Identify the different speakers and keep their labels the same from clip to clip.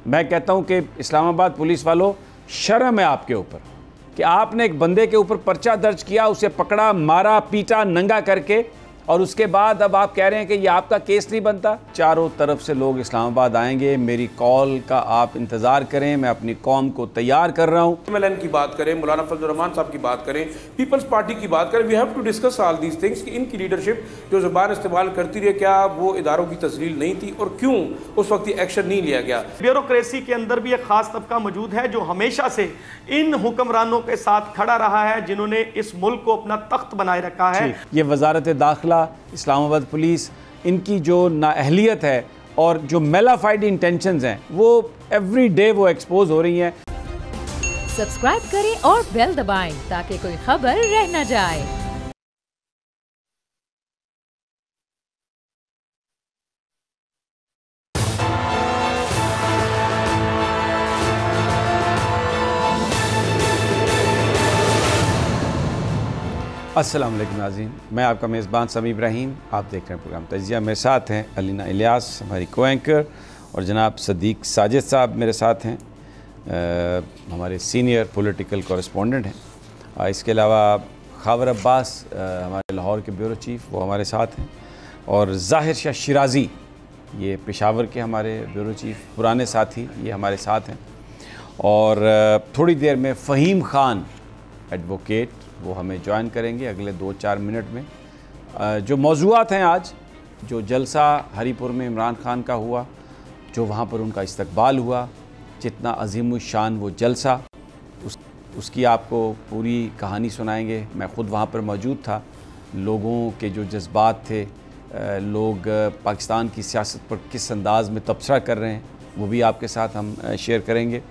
Speaker 1: मैं कहता हूं कि इस्लामाबाद पुलिस वालों, शर्म है आपके ऊपर कि आपने एक बंदे के ऊपर पर्चा दर्ज किया, उसे पकड़ा, मारा, पीटा, नंगा करके, और उसके बाद अब आप कह रहे हैं कि ये आपका केस नहीं बनता। चारों तरफ से लोग इस्लामाबाद आएंगे, मेरी कॉल का आप इंतज़ार करें, मैं अपनी कौम को तैयार कर रहा हूँ।
Speaker 2: MLN की बात करें, मौलाना फजल रहमान साहब की बात करें, पीपल्स पार्टी की बात करें, we have to discuss all these things कि इनकी लीडरशिप जो ज़बान इस्तेमाल करती रही, क्या वो इदारों की तस्लील नहीं थी और क्यों उस वक्त ये एक्शन नहीं लिया गया।
Speaker 3: ब्यूरोक्रेसी के अंदर भी एक खास तबका मौजूद है जो हमेशा से इन हुक्मरानों के साथ खड़ा रहा है, जिन्होंने इस मुल्क को अपना तख्त बनाए रखा है।
Speaker 1: ये वजारत दाखिला, इस्लामाबाद पुलिस, इनकी जो नाअहलियत है और जो मेलाफाइड इंटेंशंस हैं वो एवरी डे वो एक्सपोज हो रही हैं।
Speaker 4: सब्सक्राइब करें और बेल दबाएं ताकि कोई खबर रह न जाए।
Speaker 1: अस्सलाम वालेकुम नाज़रीन, मैं आपका मेज़बान समी इब्राहिम, आप देख रहे हैं प्रोग्राम तजिया। मेरे साथ हैं अलीना इलियास हमारी को एंकर, और जनाब सदीक साजिद साहब मेरे साथ हैं, हमारे सीनियर पॉलिटिकल कॉरेस्पोंडेंट हैं। इसके अलावा खावर अब्बास हमारे लाहौर के ब्यूरो चीफ़, वो हमारे साथ हैं, और ज़ाहिर शाह शिराज़ी, ये पेशावर के हमारे ब्यूरो चीफ़, पुराने साथी, ये हमारे साथ हैं। और थोड़ी देर में फ़हीम ख़ान एडवोकेट, वो हमें ज्वाइन करेंगे अगले 2-4 मिनट में। जो मौज़ूआत हैं आज, जो जलसा हरीपुर में इमरान खान का हुआ, जो वहाँ पर उनका इस्तकबाल हुआ, जितना अज़ीमुश्शान वो जलसा, उसकी आपको पूरी कहानी सुनाएंगे। मैं ख़ुद वहाँ पर मौजूद था, लोगों के जो जज्बात थे, लोग पाकिस्तान की सियासत पर किस अंदाज़ में तबसरा कर रहे हैं, वो भी आपके साथ हम शेयर करेंगे।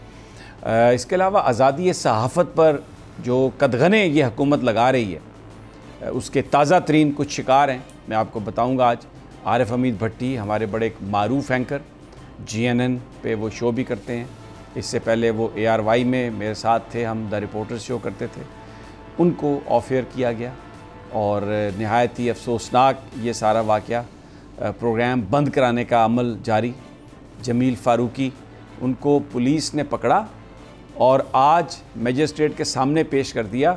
Speaker 1: इसके अलावा आज़ादी सहाफ़त पर जो कदगने ये हुकूमत लगा रही है, उसके ताज़ा तरीन कुछ शिकार हैं, मैं आपको बताऊंगा आज। आरिफ हमीद भट्टी हमारे बड़े मारूफ एंकर, GNN पे वो शो भी करते हैं, इससे पहले वो ARY में मेरे साथ थे, हम द रिपोर्टर्स शो करते थे, उनको ऑफ एयर किया गया और नहायत ही अफसोसनाक ये सारा वाक़या, प्रोग्राम बंद कराने का अमल जारी। जमील फ़ारूकी, उनको पुलिस ने पकड़ा और आज मजिस्ट्रेट के सामने पेश कर दिया,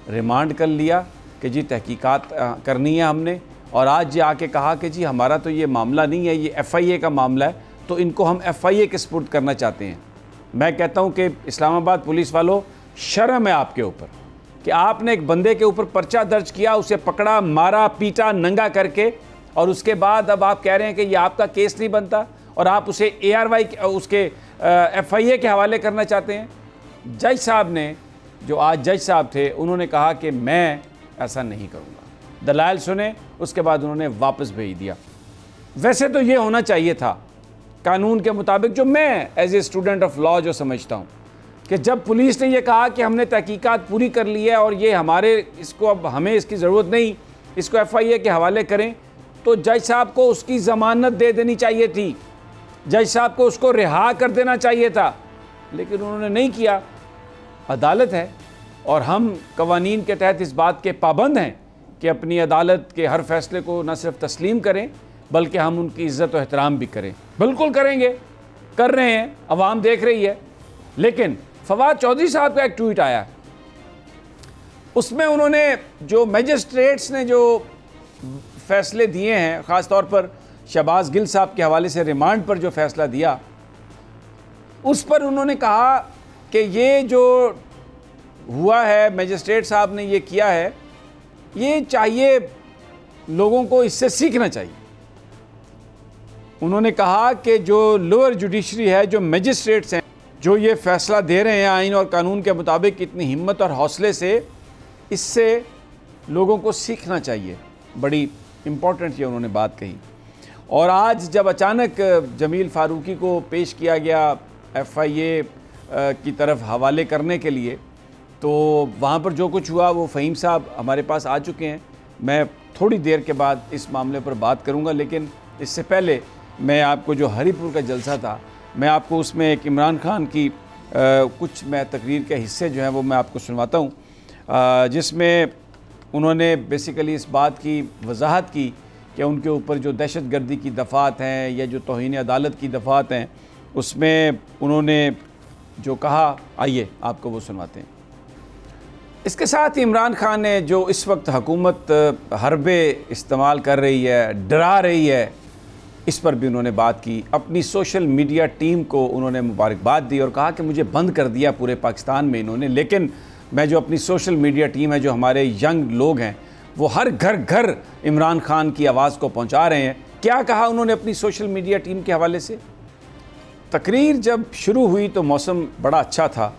Speaker 1: रिमांड कर लिया कि जी तहकीकात करनी है हमने, और आज ये आके कहा कि जी हमारा तो ये मामला नहीं है, ये FIA का मामला है, तो इनको हम FIA के सुपुर्द करना चाहते हैं। मैं कहता हूँ कि इस्लामाबाद पुलिस वालों, शर्म है आपके ऊपर कि आपने एक बंदे के ऊपर पर्चा दर्ज किया, उसे पकड़ा, मारा, पीटा, नंगा करके, और उसके बाद अब आप कह रहे हैं कि ये आपका केस नहीं बनता और आप उसे ARY उसके FIA के हवाले करना चाहते हैं। जज साहब ने, जो आज जज साहब थे, उन्होंने कहा कि मैं ऐसा नहीं करूँगा, दलाइल सुने, उसके बाद उन्होंने वापस भेज दिया। वैसे तो ये होना चाहिए था कानून के मुताबिक, जो मैं as a student of law जो समझता हूँ, कि जब पुलिस ने ये कहा कि हमने तहकीकात पूरी कर ली है और ये हमारे, इसको अब हमें इसकी ज़रूरत नहीं, इसको FIA के हवाले करें, तो जज साहब को उसकी ज़मानत दे देनी चाहिए थी, जज साहब को उसको रिहा कर देना चाहिए था, लेकिन उन्होंने नहीं किया। अदालत है और हम कवानीन के तहत इस बात के पाबंद हैं कि अपनी अदालत के हर फैसले को न सिर्फ तस्लीम करें बल्कि हम उनकी इज़्ज़त और एहतराम भी करें। बिल्कुल करेंगे, कर रहे हैं, अवाम देख रही है। लेकिन फवाद चौधरी साहब का एक ट्वीट आया, उसमें उन्होंने जो मजिस्ट्रेट्स ने जो फैसले दिए हैं, ख़ास तौर पर शहबाज गिल साहब के हवाले से रिमांड पर जो फ़ैसला दिया, उस पर उन्होंने कहा कि ये जो हुआ है, मजिस्ट्रेट साहब ने ये किया है, ये चाहिए लोगों को इससे सीखना चाहिए। उन्होंने कहा कि जो लोअर जुडिशरी है, जो मजिस्ट्रेट्स हैं, जो ये फ़ैसला दे रहे हैं आइन और कानून के मुताबिक इतनी हिम्मत और हौसले से, इससे लोगों को सीखना चाहिए। बड़ी इम्पोर्टेंट ये उन्होंने बात कही। और आज जब अचानक जमील फ़ारूकी को पेश किया गया FIA की तरफ हवाले करने के लिए, तो वहाँ पर जो कुछ हुआ, वो फ़हीम साहब हमारे पास आ चुके हैं। मैं थोड़ी देर के बाद इस मामले पर बात करूँगा, लेकिन इससे पहले मैं आपको जो हरीपुर का जलसा था, मैं आपको उसमें एक इमरान खान की कुछ मैं तकरीर के हिस्से जो हैं वो मैं आपको सुनवाता हूँ, जिसमें उन्होंने बेसिकली इस बात की वजाहत की कि उनके ऊपर जो दहशत गर्दी की दफ़ात हैं या जो तौहीन अदालत की दफ़ात हैं, उसमें उन्होंने जो कहा, आइए आपको वो सुनवाते हैं। इसके साथ इमरान खान ने जो इस वक्त हुकूमत हरबे इस्तेमाल कर रही है, डरा रही है, इस पर भी उन्होंने बात की। अपनी सोशल मीडिया टीम को उन्होंने मुबारकबाद दी और कहा कि मुझे बंद कर दिया पूरे पाकिस्तान में इन्होंने, लेकिन मैं जो अपनी सोशल मीडिया टीम है, जो हमारे यंग लोग हैं, वो हर घर घर इमरान खान की आवाज़ को पहुंचा रहे हैं। क्या कहा उन्होंने अपनी सोशल मीडिया टीम के हवाले से? तकरीर जब शुरू हुई तो मौसम बड़ा अच्छा था,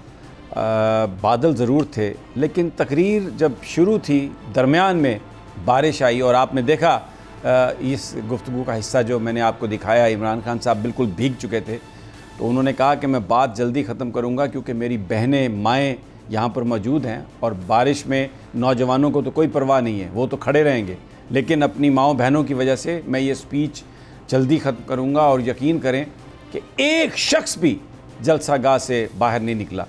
Speaker 1: बादल ज़रूर थे, लेकिन तकरीर जब शुरू थी दरमियान में बारिश आई और आपने देखा इस गुफ्तगू का हिस्सा जो मैंने आपको दिखाया, इमरान खान साहब बिल्कुल भीग चुके थे। तो उन्होंने कहा कि मैं बात जल्दी ख़त्म करूँगा क्योंकि मेरी बहनें माएँ यहाँ पर मौजूद हैं और बारिश में नौजवानों को तो कोई परवाह नहीं है, वो तो खड़े रहेंगे, लेकिन अपनी माओ बहनों की वजह से मैं ये स्पीच जल्दी ख़त्म करूँगा। और यकीन करें कि एक शख्स भी जलसागाह से बाहर नहीं निकला।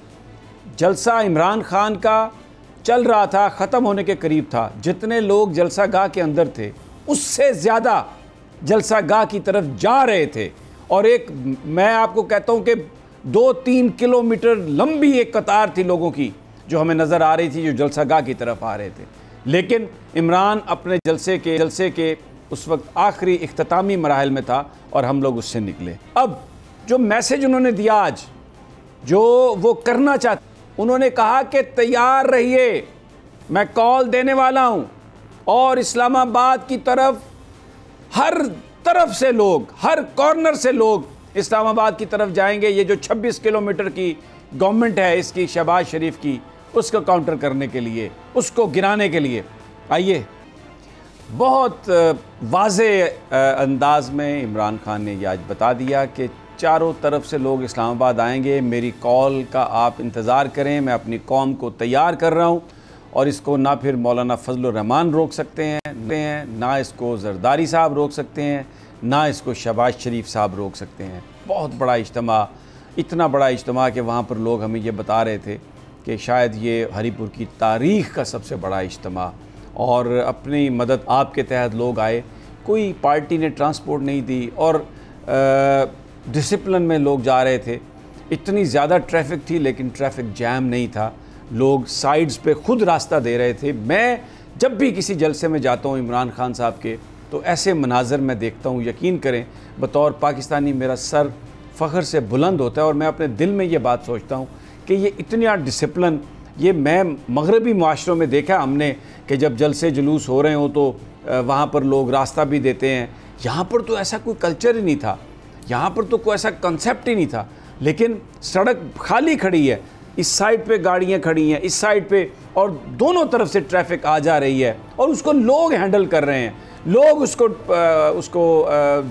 Speaker 1: जलसा इमरान खान का चल रहा था, ख़त्म होने के करीब था। जितने लोग जलसागाह के अंदर थे उससे ज़्यादा जलसागाह की तरफ जा रहे थे। और एक मैं आपको कहता हूँ कि 2-3 किलोमीटर लंबी एक कतार थी लोगों की जो हमें नज़र आ रही थी, जो जलसागाह की तरफ आ रहे थे। लेकिन इमरान अपने जलसे के उस वक्त आखिरी इख्तितामी मराहिल में था और हम लोग उससे निकले। अब जो मैसेज उन्होंने दिया आज, जो वो करना चाहते, उन्होंने कहा कि तैयार रहिए, मैं कॉल देने वाला हूँ और इस्लामाबाद की तरफ हर तरफ से लोग, हर कॉर्नर से लोग इस्लामाबाद की तरफ जाएंगे। ये जो 26 किलोमीटर की गवर्नमेंट है इसकी, शहबाज शरीफ की, उसको काउंटर करने के लिए, उसको गिराने के लिए। आइए, बहुत वाज़े अंदाज में इमरान खान ने ये आज बता दिया कि चारों तरफ से लोग इस्लामाबाद आएंगे, मेरी कॉल का आप इंतज़ार करें, मैं अपनी कौम को तैयार कर रहा हूँ और इसको ना फिर मौलाना फजल रहमान रोक सकते हैं, ना इसको जरदारी साहब रोक सकते हैं, ना इसको शहबाज शरीफ साहब रोक सकते हैं। बहुत बड़ा इज्तिमा, इतना बड़ा इज्तिमा कि वहाँ पर लोग हमें ये बता रहे थे कि शायद ये हरीपुर की तारीख़ का सबसे बड़ा इज्तिमा, और अपनी मदद आपके तहत लोग आए, कोई पार्टी ने ट्रांसपोर्ट नहीं दी और डिसिप्लिन में लोग जा रहे थे। इतनी ज़्यादा ट्रैफिक थी लेकिन ट्रैफिक जैम नहीं था, लोग साइड्स पे खुद रास्ता दे रहे थे। मैं जब भी किसी जलसे में जाता हूँ इमरान खान साहब के, तो ऐसे मनाज़र मैं देखता हूँ, यकीन करें बतौर पाकिस्तानी मेरा सर फ़ख्र से बुलंद होता है और मैं अपने दिल में ये बात सोचता हूँ कि ये इतना डिसिप्लिन, ये मैं मगरबी मुआशरों में देखा हमने कि जब जलसे जुलूस हो रहे हों तो वहाँ पर लोग रास्ता भी देते हैं। यहाँ पर तो ऐसा कोई कल्चर ही नहीं था, यहाँ पर तो कोई ऐसा कंसेप्ट ही नहीं था। लेकिन सड़क खाली खड़ी है, इस साइड पे गाड़ियाँ खड़ी हैं, इस साइड पे, और दोनों तरफ से ट्रैफिक आ जा रही है और उसको लोग हैंडल कर रहे हैं। लोग उसको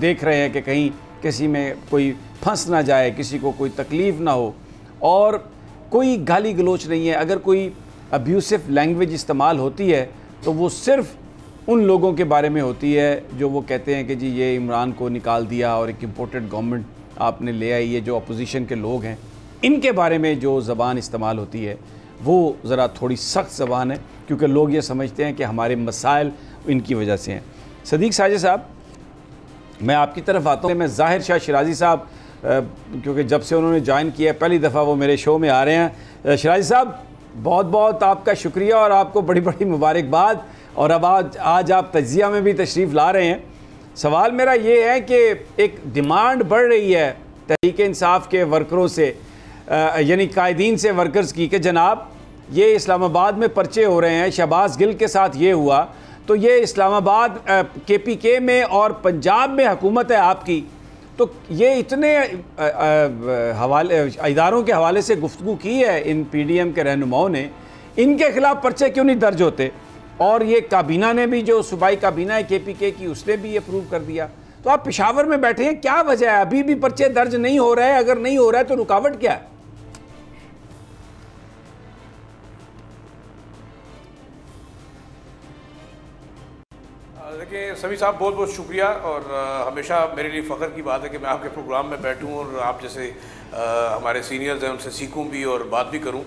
Speaker 1: देख रहे हैं कि कहीं किसी में कोई फंस ना जाए, किसी को कोई तकलीफ़ ना हो, और कोई गाली गलोच नहीं है। अगर कोई अब्यूसिव लैंग्वेज इस्तेमाल होती है तो वो सिर्फ़ उन लोगों के बारे में होती है जो वो कहते हैं कि जी ये इमरान को निकाल दिया और एक इम्पोर्टेड गवर्नमेंट आपने ले आई है, जो अपोजिशन के लोग हैं, इनके बारे में जो ज़बान इस्तेमाल होती है वो ज़रा थोड़ी सख्त ज़बान है, क्योंकि लोग ये समझते हैं कि हमारे मसाइल इनकी वजह से हैं। सदीक साजिद साहब, मैं आपकी तरफ आता हूँ। मैं ज़ाहिर शाह शिराजी साहब, क्योंकि जब से उन्होंने ज्वाइन किया है पहली दफ़ा वो मेरे शो में आ रहे हैं। शिराजी साहब, बहुत बहुत आपका शुक्रिया और आपको बड़ी बड़ी मुबारकबाद। और अब आज आप तजिया में भी तशरीफ़ ला रहे हैं। सवाल मेरा ये है कि एक डिमांड बढ़ रही है तहरीक इंसाफ के वर्करों से, यानी कायदीन से वर्कर्स की, कि जनाब ये इस्लामाबाद में पर्चे हो रहे हैं, शहबाज गिल के साथ ये हुआ, तो ये इस्लामाबाद KPK में और पंजाब में हुकूमत है आपकी, तो ये इतने इदारों के हवाले से गुफ्तगू की है इन PDM के रहनुमाओं ने, इनके ख़िलाफ़ पर्चे क्यों नहीं दर्ज होते? और ये काबीना ने भी, जो सूबाई काबीना है KPK की, उसने भी अप्रूव कर दिया। तो आप पेशावर में बैठे हैं, क्या वजह है अभी भी पर्चे दर्ज नहीं हो रहे हैं? अगर नहीं हो रहा है तो रुकावट क्या है?
Speaker 2: देखिए सभी साहब, बहुत बहुत शुक्रिया। और हमेशा मेरे लिए फ़ख्र की बात है कि मैं आपके प्रोग्राम में बैठूं और आप जैसे हमारे सीनियर्स हैं उनसे सीखूं भी और बात भी करूं।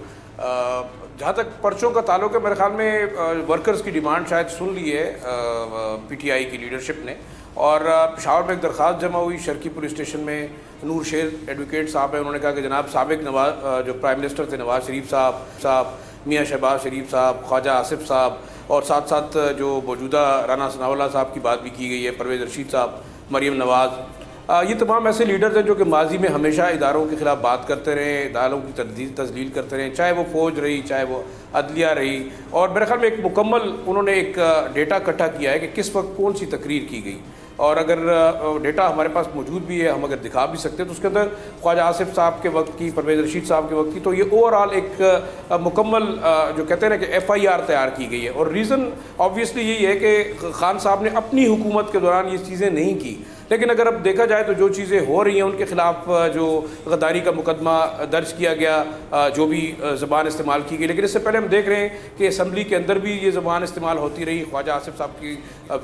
Speaker 2: जहाँ तक पर्चों का ताल्लुक है, मेरे ख्याल में वर्कर्स की डिमांड शायद सुन ली है PTI की लीडरशिप ने, और पेशावर में एक दरख्वास्त जमा हुई शर्की पुलिस स्टेशन में नूर शेर एडवोकेट साहब हैं, उन्होंने कहा कि जनाब साबिक जो प्राइम मिनिस्टर थे नवाज शरीफ साहब, मियाँ शहबाज शरीफ साहब, ख्वाजा आसिफ साहब और साथ साथ जो मौजूदा राना सनाउल्लाह साहब की बात भी की गई है, परवेज़ रशीद साहब, मरीम नवाज़, ये तमाम ऐसे लीडर्स हैं जो कि माजी में हमेशा इदारों के ख़िलाफ़ बात करते रहे, इदारों की तजलील करते रहे, चाहे वो फ़ौज रही, चाहे वो अदलिया रही। और मेरे ख्याल में एक मुकम्मल उन्होंने एक डेटा इकट्ठा किया है कि किस वक्त कौन सी तकरीर की गई, और अगर डेटा हमारे पास मौजूद भी है, हम अगर दिखा भी सकते हैं, तो उसके अंदर ख्वाजा आसिफ साहब के वक्त की, परवेज़ रशीद साहब के वक्त की, तो ये ओवरऑल एक मुकम्मल जो कहते हैं ना कि FIR तैयार की गई है। और रीज़न ऑब्वियसली यही है कि खान साहब ने अपनी हुकूमत के दौरान ये चीज़ें नहीं की, लेकिन अगर अब देखा जाए तो जो चीज़ें हो रही हैं उनके ख़िलाफ़ जो गद्दारी का मुकदमा दर्ज किया गया, जो भी ज़बान इस्तेमाल की गई, लेकिन इससे पहले हम देख रहे हैं कि असम्बली के अंदर भी ये ज़बान इस्तेमाल होती रही। ख्वाजा आसिफ साहब की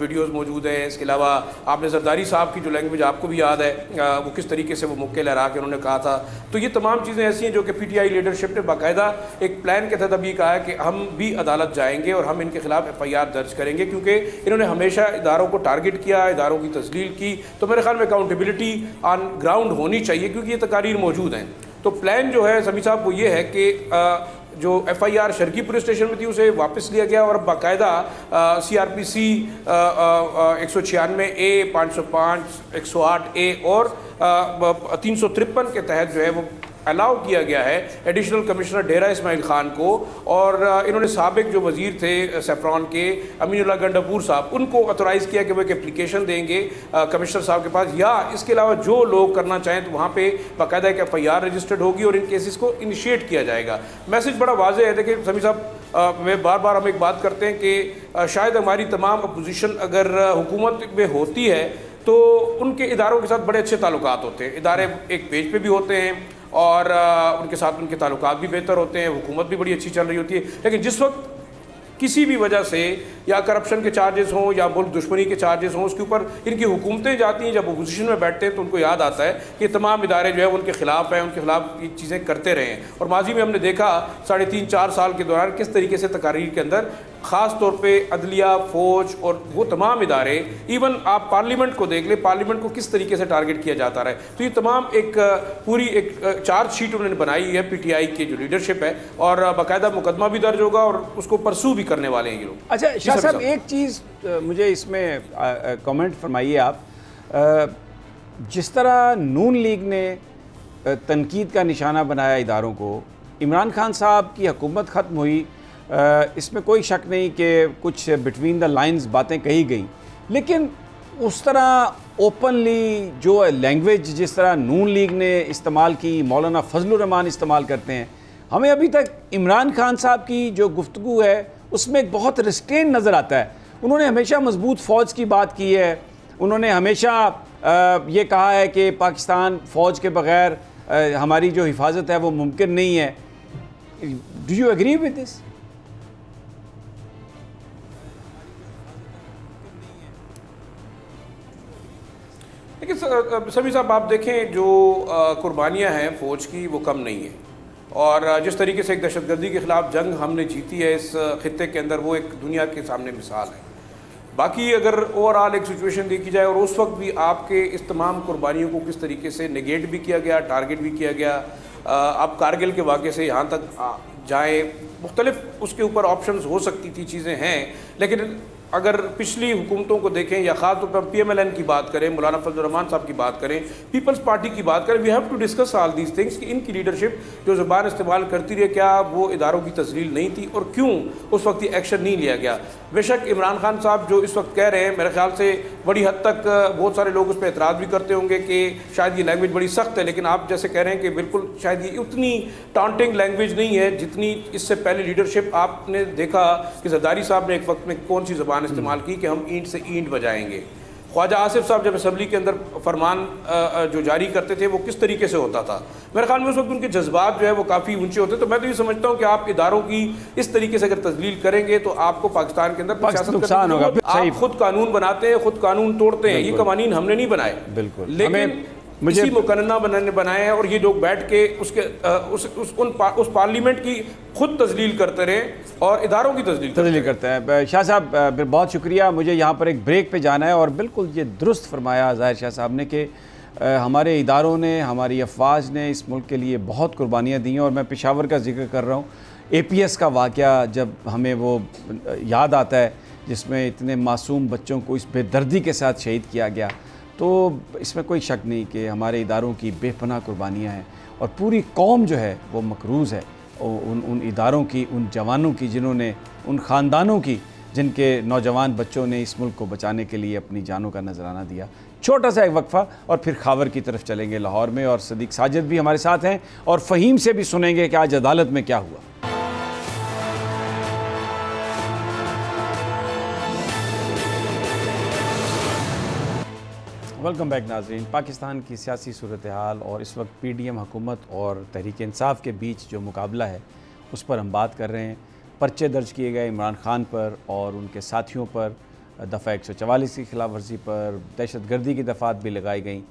Speaker 2: वीडियोज़ मौजूद हैं। इसके अलावा आपने जरदारी साहब की जो लैंग्वेज आपको भी याद है, वो किस तरीके से वो मुक्के लहरा के उन्होंने कहा था। तो ये तमाम चीज़ें ऐसी हैं जो कि PTI लीडरशिप ने बाकायदा एक प्लान के तहत अभी कहा है कि हम भी अदालत जाएंगे और हम इनके खिलाफ FIR दर्ज करेंगे, क्योंकि इन्होंने हमेशा इदारों को टारगेट किया, इदारों की तजलील की। तो मेरे ख्याल में अकाउंटेबिलिटी ऑन ग्राउंड होनी चाहिए, क्योंकि ये तकारीर मौजूद हैं। तो प्लान जो है समी साहब वो ये है कि जो FIR शर्की पुलिस स्टेशन में थी उसे वापस लिया गया और बाकायदा CRPC 196A, 505, 108A और 353 के तहत जो है वो अलाउ किया गया है एडिशनल कमिश्नर डेरा इस्माइल खान को, और इन्होंने साबिक जो वज़ीर थे सेफ्रॉन के अमीनुल्लाह गंडापुर साहब, उनको ऑथोराइज़ किया कि वो एक एप्लीकेशन देंगे कमिश्नर साहब के पास, या इसके अलावा जो लोग करना चाहें तो वहाँ पे बाकायदा एक FIR रजिस्टर्ड होगी और इन केसेस को इनिशिएट किया जाएगा। मैसेज बड़ा वाज़ेह है। देखिए समी साहब, मैं बार हम एक बात करते हैं कि शायद हमारी तमाम अपोजिशन अगर हुकूमत में होती है तो उनके इदारों के साथ बड़े अच्छे ताल्लुकात होते हैं, इदारे एक पेज पे भी होते हैं और उनके साथ उनके ताल्लुकात भी बेहतर होते हैं, हुकूमत भी बड़ी अच्छी चल रही होती है। लेकिन जिस वक्त किसी भी वजह से या करप्शन के चार्जेस हों या मुल्क दुश्मनी के चार्जेस हों, उसके ऊपर इनकी हुकूमतें जाती हैं, जब अपोजिशन में बैठते हैं तो उनको याद आता है कि तमाम इदारे जो है उनके खिलाफ हैं, उनके खिलाफ ये चीज़ें करते रहे हैं। और माजी में हमने देखा 3.5-4 साल के दौरान किस तरीके से तकारीर के अंदर ख़ास तौर पे अदलिया, फ़ौज और वो तमाम इदारे, इवन आप पार्लियामेंट को देख लें, पार्लियामेंट को किस तरीके से टारगेट किया जाता रहा है। तो ये तमाम एक पूरी एक चार्जशीट उन्होंने बनाई है PTI की जो लीडरशिप है, और बाकायदा मुकदमा भी दर्ज होगा और उसको परसू भी करने वाले हैं ये लोग।
Speaker 1: अच्छा शाह साहब, एक चीज़ मुझे इसमें कमेंट फरमाइए आप, जिस तरह नून लीग ने तनकीद का निशाना बनाया इदारों को, इमरान खान साहब की हुकूमत ख़त्म हुई, इसमें कोई शक नहीं कि कुछ बिटवीन द लाइंस बातें कही गई, लेकिन उस तरह ओपनली जो लैंग्वेज जिस तरह नून लीग ने इस्तेमाल की, मौलाना फजलुर रहमान इस्तेमाल करते हैं, हमें अभी तक इमरान खान साहब की जो गुफ्तगू है उसमें एक बहुत रिस्ट्रेन नज़र आता है। उन्होंने हमेशा मजबूत फ़ौज की बात की है, उन्होंने हमेशा ये कहा है कि पाकिस्तान फ़ौज के बग़ैर हमारी जो हिफाजत है वो मुमकिन नहीं है। Do you agree with this?
Speaker 2: देखिए सभी साहब, आप देखें जो कुर्बानियाँ हैं फ़ौज की वो कम नहीं है, और जिस तरीके से एक दहशतगर्दी के ख़िलाफ़ जंग हमने जीती है इस ख़ित्ते के अंदर, वो एक दुनिया के सामने मिसाल है। बाकी अगर ओवरऑल एक सिचुएशन देखी जाए, और उस वक्त भी आपके इस तमाम कुर्बानियों को किस तरीके से नेगेट भी किया गया, टारगेट भी किया गया, आप कारगिल के वाक़े से यहाँ तक जाएँ, मुख्तलिफ उसके ऊपर ऑप्शंस हो सकती थी, चीज़ें हैं। लेकिन अगर पिछली हुकूमतों को देखें या ख़ास तौर पर PMLN की बात करें, मौलाना फजलुर रहमान साहब की बात करें, पीपल्स पार्टी की बात करें, we have to discuss all these things कि इनकी लीडरशिप जो ज़बान इस्तेमाल करती रही, क्या वो इदारों की तजलील नहीं थी और क्यों उस वक्त ये एक्शन नहीं लिया गया। बेशक इमरान खान साहब जो इस वक्त कह रहे हैं, मेरे ख्याल से बड़ी हद तक बहुत सारे लोग उस पर एतराज़ भी करते होंगे कि शायद ये लैंग्वेज बड़ी सख्त है, लेकिन आप जैसे कह रहे हैं कि बिल्कुल शायद ये उतनी टाउंटिंग लैंग्वेज नहीं है जितनी इससे पहले लीडरशिप। आपने देखा कि जरदारी साहब ने एक वक्त में कौन सी ज़बान इस्तेमाल की कि हम ईंट से ईंट बजाएंगे। ख्वाजा आसिफ साहब जब असम्बली के अंदर फरमान जो जारी करते थे वो किस तरीके से होता था, मेरे ख्याल में उस वक्त उनके जज्बात जो है वो काफ़ी ऊंचे होते। तो मैं तो ये समझता हूँ कि आप इदारों की इस तरीके से अगर तजलील करेंगे तो आपको पाकिस्तान के अंदर
Speaker 1: नुकसान होगा।
Speaker 2: आप खुद कानून बनाते हैं, खुद कानून तोड़ते हैं, ये कवानीन हमने नहीं बनाए,
Speaker 1: बिल्कुल,
Speaker 2: लेकिन किसी मुकन्ना बनाए हैं, और ये लोग बैठ के उसके उस पार्लियामेंट की खुद तजलील करते रहे और इदारों की तजलील
Speaker 1: करते हैं। शाह साहब बहुत शुक्रिया, मुझे यहाँ पर एक ब्रेक पे जाना है, और बिल्कुल ये दुरुस्त फरमाया ज़ाहिर शाह साहब ने कि हमारे इदारों ने, हमारी अफवाज ने इस मुल्क के लिए बहुत कुर्बानियाँ दी हैं। और मैं पेशावर का जिक्र कर रहा हूँ, APS का वाक़या जब हमें वो याद आता है जिसमें इतने मासूम बच्चों को इस बेदर्दी के साथ शहीद किया गया, तो इसमें कोई शक नहीं कि हमारे इदारों की बेपनाह कुर्बानियाँ हैं और पूरी कौम जो है वो मकरूज़ है उन इदारों की, उन जवानों की जिन्होंने, उन ख़ानदानों की जिनके नौजवान बच्चों ने इस मुल्क को बचाने के लिए अपनी जानों का नजराना दिया। छोटा सा एक वक्फा और फिर खावर की तरफ चलेंगे लाहौर में, और सदीक साजिद भी हमारे साथ हैं और फ़हीम से भी सुनेंगे कि आज अदालत में क्या हुआ। वेलकम बैक नाज़रीन। पाकिस्तान की सियासी सूरत हाल और इस वक्त PDM हुकूमत और तहरीक इंसाफ के बीच जो मुकाबला है उस पर हम बात कर रहे हैं। पर्चे दर्ज किए गए इमरान खान पर और उनके साथियों पर, दफ़ा 144 की खिलाफ वर्जी पर, दहशतगर्दी की दफ़ात भी लगाई गई।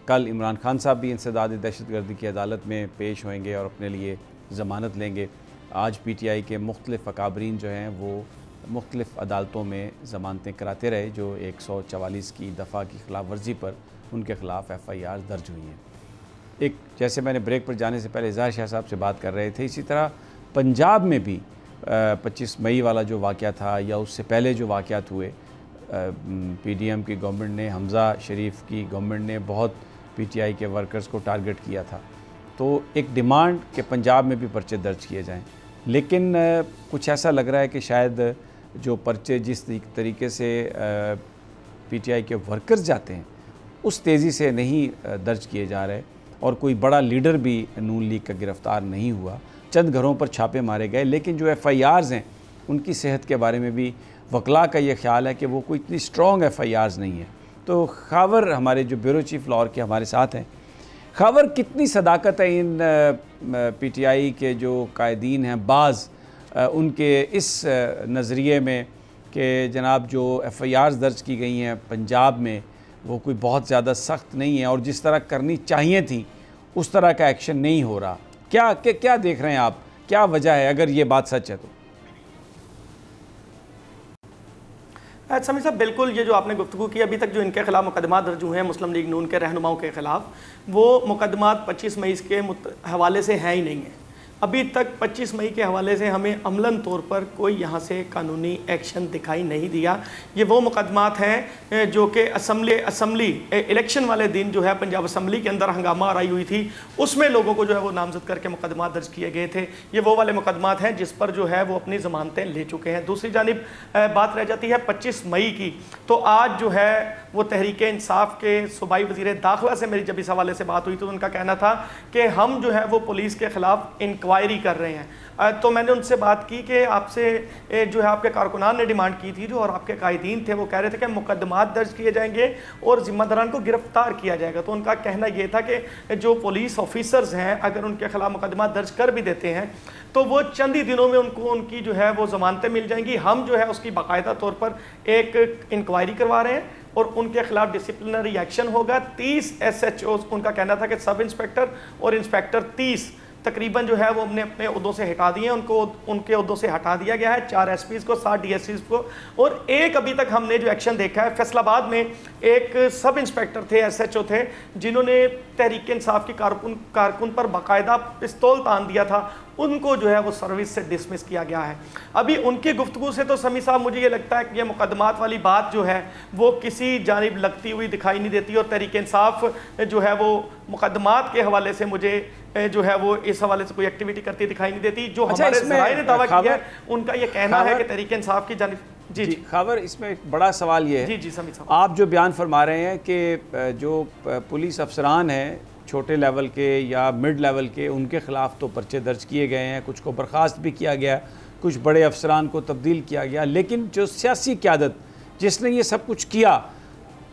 Speaker 1: कल इमरान खान साहब भी इंसदाद दहशतगर्दी की अदालत में पेश होंगे और अपने लिए ज़मानत लेंगे। आज PTI के मुख्तलिफ़ अकाबरीन जो हैं वो मुख्तलिफ़ अदालतों में ज़मानतें कराते रहे जो 144 की दफ़ा की खिलाफ वर्जी पर उनके ख़िलाफ़ FIR दर्ज हुई हैं। एक, जैसे मैंने ब्रेक पर जाने से पहले इज़हार शाह साहब से बात कर रहे थे, इसी तरह पंजाब में भी 25 मई वाला जो वाक़या था या उससे पहले जो वाक़यात हुए, PDM की गवर्नमेंट ने, हमज़ा शरीफ की गवर्नमेंट ने बहुत PTI के वर्कर्स को टारगेट किया था। तो एक डिमांड कि पंजाब में भी पर्चे दर्ज किए जाएं, लेकिन कुछ ऐसा लग रहा है कि शायद जो पर्चे जिस तरीके से PTI के वर्कर्स जाते हैं उस तेज़ी से नहीं दर्ज किए जा रहे, और कोई बड़ा लीडर भी नून लीग का गिरफ़्तार नहीं हुआ। चंद घरों पर छापे मारे गए, लेकिन जो FIRs हैं उनकी सेहत के बारे में भी वकला का ये ख्याल है कि वो कोई इतनी स्ट्रॉन्ग FIRs नहीं है। तो खावर हमारे जो ब्यूरो चीफ लाहौर के हमारे साथ हैं, खावर कितनी सदाकत है इन PTI के जो कायदीन हैं, बाज़ उनके इस नज़रिए में कि जनाब जो FIRs दर्ज की गई हैं पंजाब में वो कोई बहुत ज़्यादा सख्त नहीं है और जिस तरह करनी चाहिए थी उस तरह का एक्शन नहीं हो रहा। क्या देख रहे हैं आप, क्या वजह है अगर ये बात सच है तो?
Speaker 3: समी साहब, बिल्कुल ये जो आपने गुफ्तगू की, अभी तक जो इनके खिलाफ मुकदमा दर्ज हुए हैं मुस्लिम लीग नून के रहनुमाओं के खिलाफ, वो मुकदमा 25 मई के हवाले से हैं ही नहीं है। अभी तक 25 मई के हवाले से हमें अमलन तौर पर कोई यहाँ से कानूनी एक्शन दिखाई नहीं दिया। ये वो मुकदमात हैं जो कि असम्बली इलेक्शन वाले दिन जो है पंजाब असम्बली के अंदर हंगामा आई हुई थी, उसमें लोगों को जो है वो नामजद करके मुकदमा दर्ज किए गए थे। ये वो वाले मुकदमात हैं जिस पर जो है वो अपनी ज़मानतें ले चुके हैं। दूसरी जानिब बात रह जाती है 25 मई की, तो आज जो है वो तहरीक इंसाफ के सूबाई वज़ीर दाखिला से मेरी जब इस हवाले से बात हुई तो उनका कहना था कि हम जो है वो पुलिस के ख़िलाफ़ इंक्वायरी कर रहे हैं। तो मैंने उनसे बात की कि आपसे जो है आपके कारकुनान ने डिमांड की थी जो, और आपके कायदीन थे वो कह रहे थे कि मुकदमात दर्ज किए जाएंगे और ज़िम्मेदारान को गिरफ्तार किया जाएगा। तो उनका कहना ये था कि जो पुलिस ऑफिसर्स हैं अगर उनके खिलाफ मुकदमा दर्ज कर भी देते हैं तो वो चंद ही दिनों में उनको उनकी जो है वो ज़मानतें मिल जाएंगी। हम जो है उसकी बाकायदा तौर पर एक इंक्वायरी करवा रहे हैं और उनके खिलाफ डिसिप्लिनरी एक्शन होगा। 30 SHOs, उनका कहना था कि सब इंस्पेक्टर और इंस्पेक्टर 30 तकरीबन जो है वो हमने अपने उहदों से हटा दिए, उनके उहदों से हटा दिया गया है। 4 SPs को, 7 DSCs को, और एक अभी तक हमने जो एक्शन देखा है फैसलाबाद में एक सब इंस्पेक्टर थे, SHO थे, जिन्होंने तहरीक इंसाफ की कारकुन पर बाकायदा पिस्तौल तान दिया था, उनको जो है वो सर्विस से डिसमिस किया गया है। अभी उनकी गुफ्तगू से तो समी साहब मुझे ये लगता है कि ये मुकदमात वाली बात जो है वो किसी जानिब लगती हुई दिखाई नहीं देती, और तहरीक इंसाफ जो है वो मुकदमात के हवाले से मुझे जो है वो इस हवाले से कोई एक्टिविटी करती दिखाई नहीं देती। जो हमारे ज़राए ने दावा किया है उनका ये कहना है कि तहरीक इंसाफ की जानिब। जी
Speaker 1: खबर, इसमें एक बड़ा सवाल ये है,
Speaker 3: जी समी साहब,
Speaker 1: आप जो बयान फरमा रहे हैं कि जो पुलिस अफसरान हैं छोटे लेवल के या मिड लेवल के, उनके ख़िलाफ़ तो पर्चे दर्ज किए गए हैं, कुछ को बर्खास्त भी किया गया, कुछ बड़े अफसरान को तब्दील किया गया, लेकिन जो सियासी क़यादत जिसने ये सब कुछ किया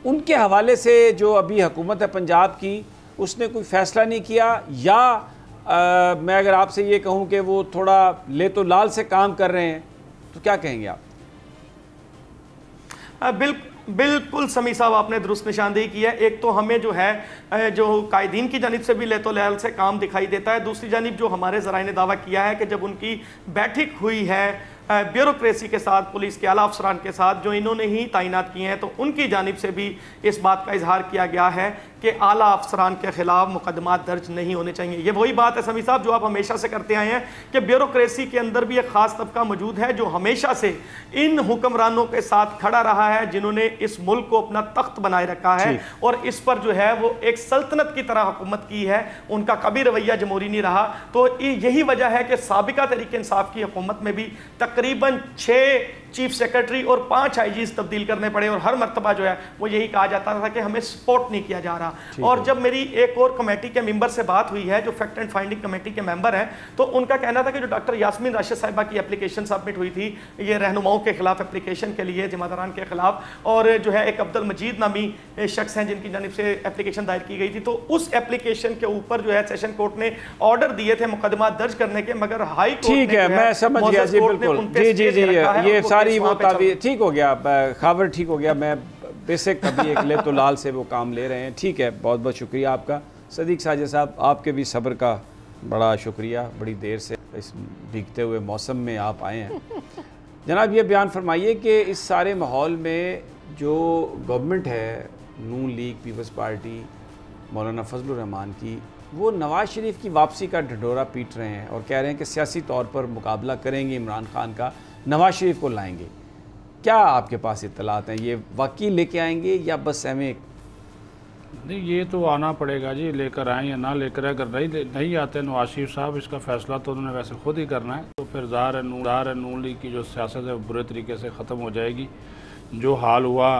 Speaker 1: उनके हवाले से जो अभी हुकूमत है पंजाब की उसने कोई फ़ैसला नहीं किया, या मैं अगर आपसे ये कहूँ कि वो थोड़ा ले तो लाल से काम कर रहे हैं, तो क्या कहेंगे आप?
Speaker 3: बिल्कुल समी साहब, आपने दुरुस्त निशानदेही की है। एक तो हमें जो है जो कायदीन की जानिब से भी लेतो लहल से काम दिखाई देता है, दूसरी जानिब जो हमारे ज़राए ने दावा किया है कि जब उनकी बैठक हुई है ब्यूरोक्रेसी के साथ, पुलिस के आला अफसरान के साथ जो इन्होंने ही तैनात किए हैं, तो उनकी जानिब से भी इस बात का इजहार किया गया है कि आला अफसरान के खिलाफ मुकदमा दर्ज नहीं होने चाहिए। ये वही बात है समी साहब जो आप हमेशा से करते आए हैं कि ब्यूरोक्रेसी के अंदर भी एक खास तबका मौजूद है जो हमेशा से इन हुक्मरानों के साथ खड़ा रहा है, जिन्होंने इस मुल्क को अपना तख्त बनाए रखा है और इस पर जो है वो एक सल्तनत की तरह हुकूमत की है, उनका कभी रवैया जमहूरी नहीं रहा। तो यही वजह है कि साबिका तहरीक इंसाफ की हुकूमत में भी तकरीबन 6 चीफ सेक्रेटरी और 5 आईजीज तब्दील करने पड़े और हर मरतबा जो है वो यही कहा जाता था कि हमें सपोर्ट नहीं किया जा रहा। और जब मेरी एक और कमेटी के मेंबर से बात हुई है जो फैक्ट एंड फाइंडिंग कमेटी के मेंबर हैं, तो उनका कहना था कि जो डॉक्टर यास्मीन राशिद साहिबा की एप्लीकेशन सबमिट हुई थी ये रहनुमाओं के खिलाफ एप्लीकेशन के लिए, जिम्मेदारान के खिलाफ, और जो है एक अब्दुल मजीद नामी शख्स हैं जिनकी जानिब से एप्लीकेशन दायर की गई थी, तो उस एप्लीकेशन के ऊपर जो है सेशन कोर्ट ने ऑर्डर दिए थे मुकदमा दर्ज करने के, मगर हाई कोर्ट
Speaker 1: ठीक है, मैं समझ गया जी, बिल्कुल जी, ये सारी वो ठीक हो गया, खबर ठीक हो गया। मैं बेसिक अभी एक ले तो लाल से वो काम ले रहे हैं, ठीक है, बहुत बहुत शुक्रिया आपका सदीक साजिद साहब, आपके भी सब्र का बड़ा शुक्रिया, बड़ी देर से इस भीगते हुए मौसम में आप आए हैं। जनाब ये बयान फरमाइए कि इस सारे माहौल में जो गवर्नमेंट है, नून लीग, पीपल्स पार्टी, मौलाना फजलुर रहमान की, वो नवाज़ शरीफ की वापसी का ढिढोरा पीट रहे हैं और कह रहे हैं कि सियासी तौर पर मुकाबला करेंगे इमरान खान का, नवाज़ शरीफ को लाएंगे। क्या आपके पास इत्तलात हैं, ये वाकई लेके आएंगे या बस हमें?
Speaker 5: नहीं, ये तो आना पड़ेगा जी, लेकर आएँ या ना लेकर आए। अगर नहीं आते नवाज शरीफ साहब, इसका फ़ैसला तो उन्होंने वैसे खुद ही करना है, तो फिर ज़ाहिर है नून लीग की जो सियासत है बुरे तरीके से ख़त्म हो जाएगी। जो हाल हुआ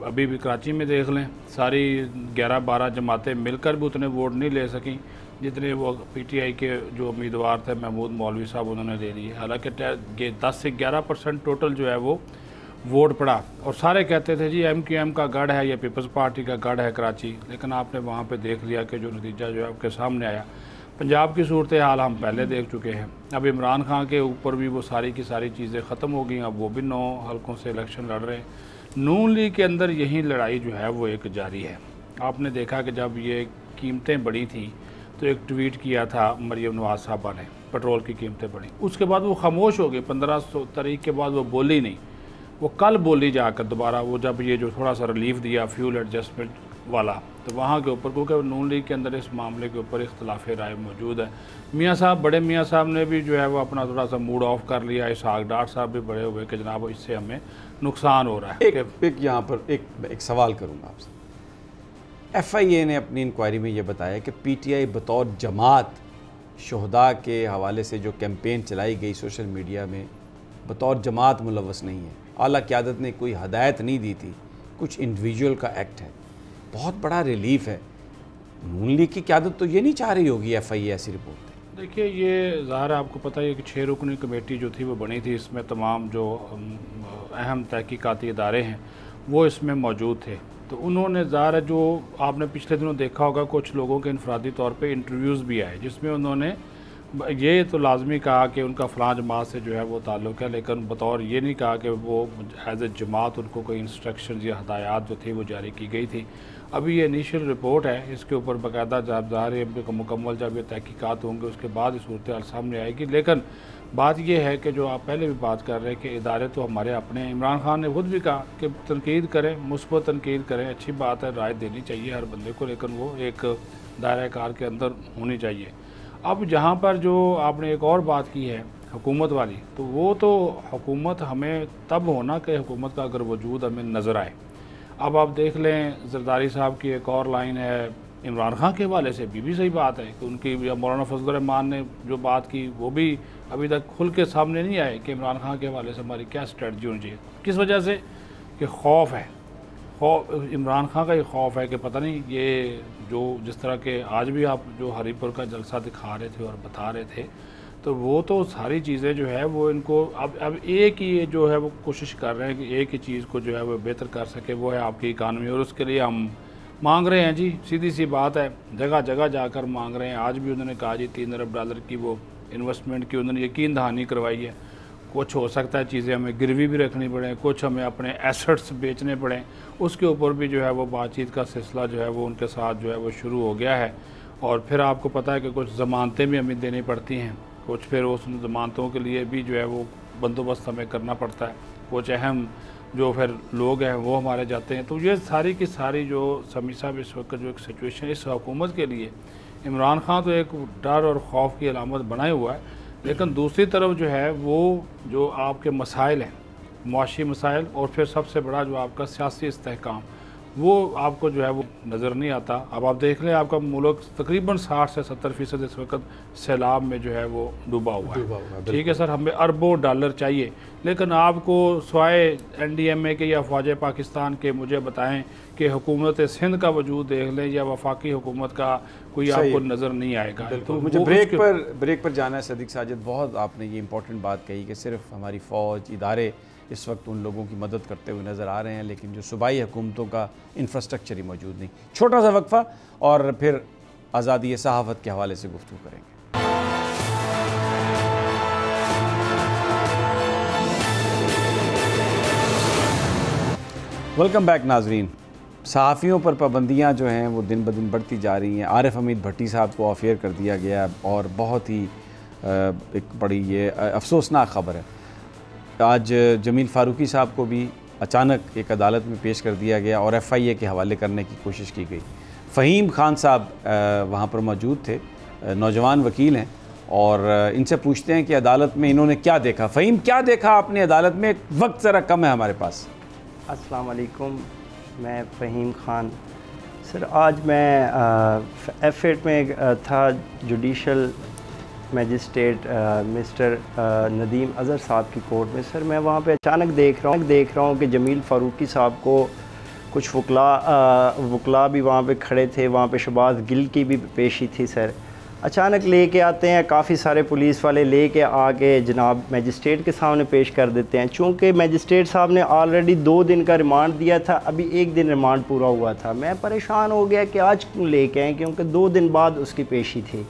Speaker 5: अभी भी कराची में देख लें, सारी 11-12 जमातें मिलकर भी उतने वोट नहीं ले सकें जितने वो पीटीआई के जो उम्मीदवार थे महमूद मौलवी साहब उन्होंने ले लिए। हालांकि 10 से 11% टोटल जो है वो वोट पड़ा और सारे कहते थे जी MQM का गढ़ है या पीपल्स पार्टी का गढ़ है कराची, लेकिन आपने वहाँ पे देख लिया कि जो नतीजा जो है आपके सामने आया। पंजाब की सूरत हाल हम पहले देख चुके हैं। अब इमरान खान के ऊपर भी वो सारी की सारी चीज़ें ख़त्म हो गई, अब वो भी 9 हलकों से इलेक्शन लड़ रहे हैं। नून लीग के अंदर यही लड़ाई जो है वो एक जारी है। आपने देखा कि जब ये कीमतें बढ़ी थी तो एक ट्वीट किया था मरियम नवाज साहबा ने, पेट्रोल की कीमतें बढ़ी, उसके बाद वो खामोश हो गई। 15 तारीख के बाद वो बोली नहीं, वो कल बोली जाकर दोबारा, वो जब ये जो थोड़ा सा रिलीफ दिया फ्यूल एडजस्टमेंट वाला, तो वहाँ के ऊपर, क्योंकि नून लीग के अंदर इस मामले के ऊपर इख्तलाफ राय मौजूद है। मियाँ साहब, बड़े मियाँ साहब ने भी जो है वो अपना थोड़ा सा मूड ऑफ कर लिया, इसहाक डार साहब भी बड़े हुए कि जनाब इससे हमें नुकसान हो रहा है।
Speaker 1: एक यहाँ पर एक सवाल करूँगा आपसे। FIA ने अपनी इंक्वायरी में ये बताया कि PTI बतौर जमात शहदा के हवाले से जो कैंपेन चलाई गई सोशल मीडिया में, बतौर जमात मुलव्वस नहीं है। आला क़यादत ने कोई हदायत नहीं दी थी, कुछ इंडिविजुअल का एक्ट है। बहुत बड़ा रिलीफ है। नून लीग की क़यादत तो ये नहीं चाह रही होगी FIA ऐसी रिपोर्ट।
Speaker 5: देखिए, ये ज़ाहिर आपको पता है कि 6 रुकनी कमेटी जो थी वो बनी थी, इसमें तमाम जो अहम तहकीकाती इदारे हैं वो इसमें मौजूद थे। तो उन्होंने ज़ाहिर जो आपने पिछले दिनों देखा होगा, कुछ लोगों के इनफरादी तौर पे इंटरव्यूज़ भी आए जिसमें उन्होंने ये तो लाजमी कहा कि उनका फ़लाँ जमात से जो है वो ताल्लुक़ है, लेकिन बतौर ये नहीं कहा कि वो एज ए जमात उनको कोई इंस्ट्रक्शन या हदायत जो थी वो जारी की गई थी। अभी ये इनिशियल रिपोर्ट है, इसके ऊपर बाकायदा जब ज़ाहिर मुकम्मल जब ये तहकीकात होंगे उसके बाद इस सूरत हाल सामने आएगी। लेकिन बात यह है कि जो आप पहले भी बात कर रहे हैं कि इदारे तो हमारे अपने हैं। इमरान खान ने खुद भी कहा कि तनकीद करें, मुस्बत तनकीद करें, अच्छी बात है, राय देनी चाहिए हर बंदे को, लेकिन वो एक दायरा कार के अंदर होनी चाहिए। अब जहाँ पर जो आपने एक और बात की है हुकूमत वाली, तो वो तो हुकूमत हमें तब होना कि हुकूमत का अगर वजूद हमें नज़र आए। अब आप देख लें, जरदारी साहब की एक और लाइन है इमरान खान के हवाले से भी सही बात है कि उनकी, मौलाना फजलुर रहमान ने जो बात की वो भी अभी तक खुल के सामने नहीं आए कि इमरान खान के हवाले से हमारी क्या स्ट्रेटजी होनी चाहिए। किस वजह से? कि खौफ है, इमरान खान का ये खौफ है कि पता नहीं ये जो जिस तरह के आज भी आप जो हरीपुर का जलसा दिखा रहे थे और बता रहे थे, तो वो तो सारी चीज़ें जो है वो इनको अब एक ही जो है वो कोशिश कर रहे हैं कि एक ही चीज़ को जो है वो बेहतर कर सके, वो है आपकी इकानमी, और उसके लिए हम मांग रहे हैं जी, सीधी सी बात है, जगह जगह जाकर मांग रहे हैं। आज भी उन्होंने कहा जी $3 अरब की वो इन्वेस्टमेंट की उन्होंने यकीन दहानी करवाई है। कुछ हो सकता है चीज़ें हमें गिरवी भी रखनी पड़े, कुछ हमें अपने एसेट्स बेचने पड़े, उसके ऊपर भी जो है वो बातचीत का सिलसिला जो है वो उनके साथ जो है वो शुरू हो गया है। और फिर आपको पता है कि कुछ ज़मानतें भी हमें देनी पड़ती हैं, कुछ फिर उस ज़मानतों के लिए भी जो है वो बंदोबस्त हमें करना पड़ता है, कुछ अहम जो फिर लोग हैं वो हमारे जाते हैं। तो ये सारी की सारी जो समी साहब इस वक्त जो एक सिचुएशन इस हुकूमत के लिए, इमरान खान तो एक डर और खौफ की अलामत बनाए हुआ है, लेकिन दूसरी तरफ जो है वो जो आपके मसाइल हैं, मुआशी मसाइल, और फिर सबसे बड़ा जो आपका सियासी इस्तेहकाम, वो आपको जो है वो नज़र नहीं आता। अब आप देख लें, आपका मुल्क तकरीबन 60 से 70% इस वक्त सैलाब में जो है वो डूबा हुआ है। ठीक है सर, हमें अरबों डॉलर चाहिए, लेकिन आपको स्वाए NDMA के या फ़ौज पाकिस्तान के मुझे बताएं कि हुकूमत सिंध का वजूद देख लें या वफाकी हुकूमत का कोई आपको नज़र नहीं आएगा।
Speaker 1: तो मुझे ब्रेक पर जाना है। सदीक साजिद, बहुत आपने ये इंपॉर्टेंट बात कही कि सिर्फ हमारी फ़ौज इदारे इस वक्त उन लोगों की मदद करते हुए नज़र आ रहे हैं, लेकिन जो सूबाई हुकूमतों का इंफ्रास्ट्रक्चर ही मौजूद नहीं। छोटा सा वक्फा और फिर आज़ादी सहाफ़त के हवाले से गुफ्तगू करेंगे। वेलकम बैक नाजरीन। सहाफ़ियों पर पाबंदियाँ जो हैं वो दिन ब दिन बढ़ती जा रही हैं। आरिफ हमीद भट्टी साहब को ऑफ एयर कर दिया गया और बहुत ही एक बड़ी ये अफसोसनाक ख़बर है। आज जमील फ़ारूकी साहब को भी अचानक एक अदालत में पेश कर दिया गया और FIA के हवाले करने की कोशिश की गई। फ़हीम खान साहब वहाँ पर मौजूद थे, नौजवान वकील हैं, और इनसे पूछते हैं कि अदालत में इन्होंने क्या देखा। फ़हीम, क्या देखा आपने अदालत में? वक्त ज़रा कम है हमारे पास।
Speaker 6: अस्सलाम वालेकुम, मैं फ़हीम खान। सर, आज मैं F8 में था, judicial magistrate mister Nadeem Azhar साहब की कोर्ट में। सर, मैं वहाँ पे अचानक देख रहा हूँ कि जमील फ़ारूकी साहब को कुछ वकला भी वहाँ पे खड़े थे, वहाँ पे शहबाज गिल की भी पेशी थी। सर, अचानक लेके आते हैं, काफ़ी सारे पुलिस वाले लेके आके जनाब मैजिस्ट्रेट के सामने पेश कर देते हैं। चूँकि मैजिस्ट्रेट साहब ने ऑलरेडी 2 दिन का रिमांड दिया था, अभी 1 दिन रिमांड पूरा हुआ था। मैं परेशान हो गया कि आज क्यों लेके आए, क्योंकि 2 दिन बाद उसकी पेशी थी।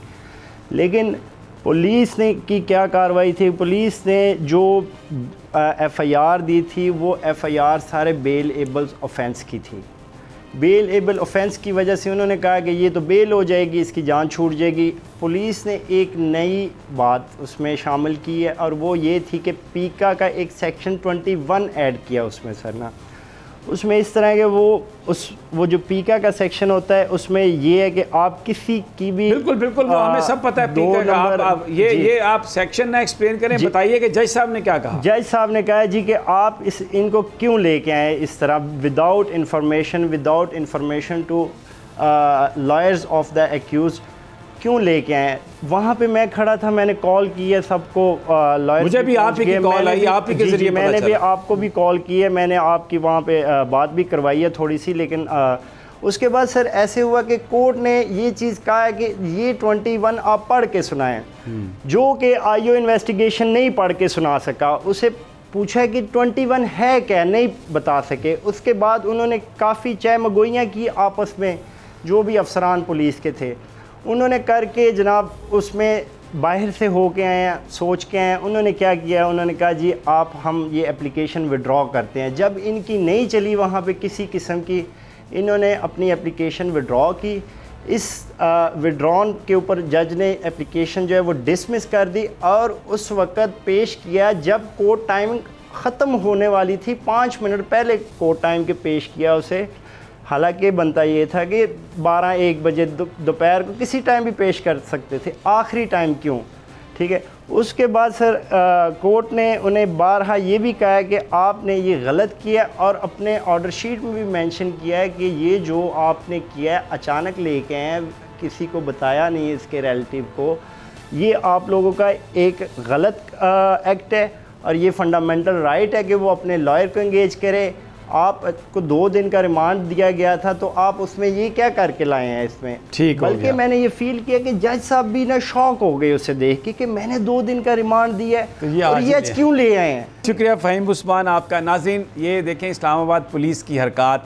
Speaker 6: लेकिन पुलिस ने की क्या कार्रवाई थी, पुलिस ने जो FIR दी थी वो FIR सारे बेल एबल ऑफेंस की थी। बेल एबल ऑफेंस की वजह से उन्होंने कहा कि ये तो बेल हो जाएगी, इसकी जान छूट जाएगी। पुलिस ने एक नई बात उसमें शामिल की है और वो ये थी कि पीका का एक सेक्शन 21 ऐड किया उसमें। सर ना, उसमें इस तरह के वो जो पीका का सेक्शन होता है उसमें ये है कि आप किसी की भी
Speaker 1: बिल्कुल वो हमें सब पता है पीका का। आप ये आप सेक्शन ना एक्सप्लेन करें, बताइए कि जज साहब ने क्या कहा।
Speaker 6: जज साहब ने कहा जी कि आप इनको क्यों लेके आए इस तरह, without information to lawyers of the accused, क्यों लेके आए। वहाँ पे मैं खड़ा था, मैंने कॉल की है सबको, लॉयर
Speaker 1: मुझे भी आप ही की कॉल आई, आप ही के जरिए
Speaker 6: मैंने भी आपको भी कॉल की है, मैंने आपकी वहाँ पे बात भी करवाई है थोड़ी सी। लेकिन उसके बाद सर ऐसे हुआ कि कोर्ट ने ये चीज़ कहा है कि ये 21 आप पढ़ के सुनाएं, जो कि IO इन्वेस्टिगेशन नहीं पढ़ के सुना सका। उसे पूछा कि 21 है क्या, नहीं बता सके। उसके बाद उन्होंने काफ़ी चहमगोइयाँ की आपस में, जो भी अफसरान पुलिस के थे उन्होंने करके जनाब उसमें बाहर से हो के आए हैं, सोच के आए। उन्होंने क्या किया, उन्होंने कहा जी हम ये एप्लीकेशन विड्रॉ करते हैं। जब इनकी नहीं चली वहाँ पे किसी किस्म की, इन्होंने अपनी एप्लीकेशन विड्रॉ की। इस विड्रॉन के ऊपर जज ने एप्लीकेशन जो है वो डिसमिस कर दी और उस वक़्त पेश किया जब कोर्ट टाइमिंग ख़त्म होने वाली थी। 5 मिनट पहले कोर्ट टाइम के पेश किया उसे। हालांकि बनता ये था कि 12-1 बजे दोपहर को किसी टाइम भी पेश कर सकते थे, आखिरी टाइम क्यों, ठीक है। उसके बाद सर कोर्ट ने उन्हें बारहा ये भी कहा है कि आपने ये गलत किया और अपने ऑर्डर शीट में भी मेंशन किया है कि ये जो आपने किया है अचानक लेके आए, किसी को बताया नहीं है, इसके रिलेटिव को, ये आप लोगों का एक गलत एक्ट है और ये फंडामेंटल राइट है कि वो अपने लॉयर को इंगेज करे। आपको 2 दिन का रिमांड दिया गया था तो आप उसमें ये क्या करके लाए हैं इसमें, ठीक। बल्कि मैंने ये फील किया कि जज साहब भी ना शॉक हो गए उसे देख के कि मैंने 2 दिन का रिमांड दिया है तो ये आज क्यों ले आए हैं।
Speaker 1: शुक्रिया फ़हीम उस्मान आपका। नाज़रीन, ये देखें इस्लामाबाद पुलिस की हरकत,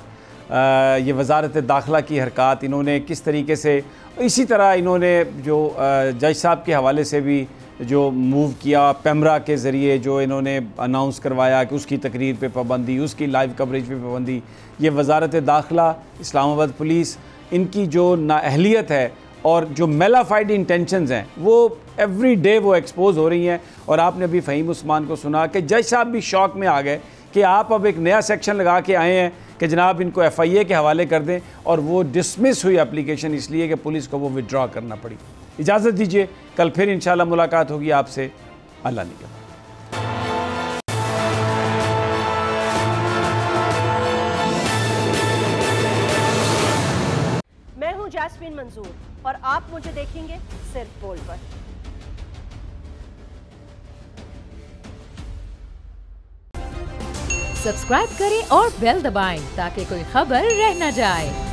Speaker 1: ये वजारत दाखिला की हरकत, इन्होंने किस तरीके से, इसी तरह इन्होंने जो जज साहब के हवाले से भी जो मूव किया, पैमरा के ज़रिए जो इन्होंने अनाउंस करवाया कि उसकी तकरीर पे पाबंदी, उसकी लाइव कवरेज पे पाबंदी, ये वजारत दाखिला, इस्लामाबाद पुलिस, इनकी जो नाअहलियत है और जो मेलाफाइड इंटेंशंस हैं वो एवरी डे वो एक्सपोज हो रही हैं। और आपने अभी फ़हीम उस्मान को सुना कि जज साहब भी शौक में आ गए कि आप अब एक नया सेक्शन लगा के आए हैं कि जनाब इनको FIA के हवाले कर दें, और वो डिसमिस हुई एप्लीकेशन इसलिए कि पुलिस को वो विड्रॉ करना पड़ी। इजाज़त दीजिए, कल फिर इंशाल्लाह मुलाकात होगी आपसे। अल्लाह निगहबान।
Speaker 7: मैं हूं जैस्मीन मंजूर और आप मुझे देखेंगे सिर्फ बोल पर।
Speaker 4: सब्सक्राइब करें और बेल दबाएं ताकि कोई खबर रह न जाए।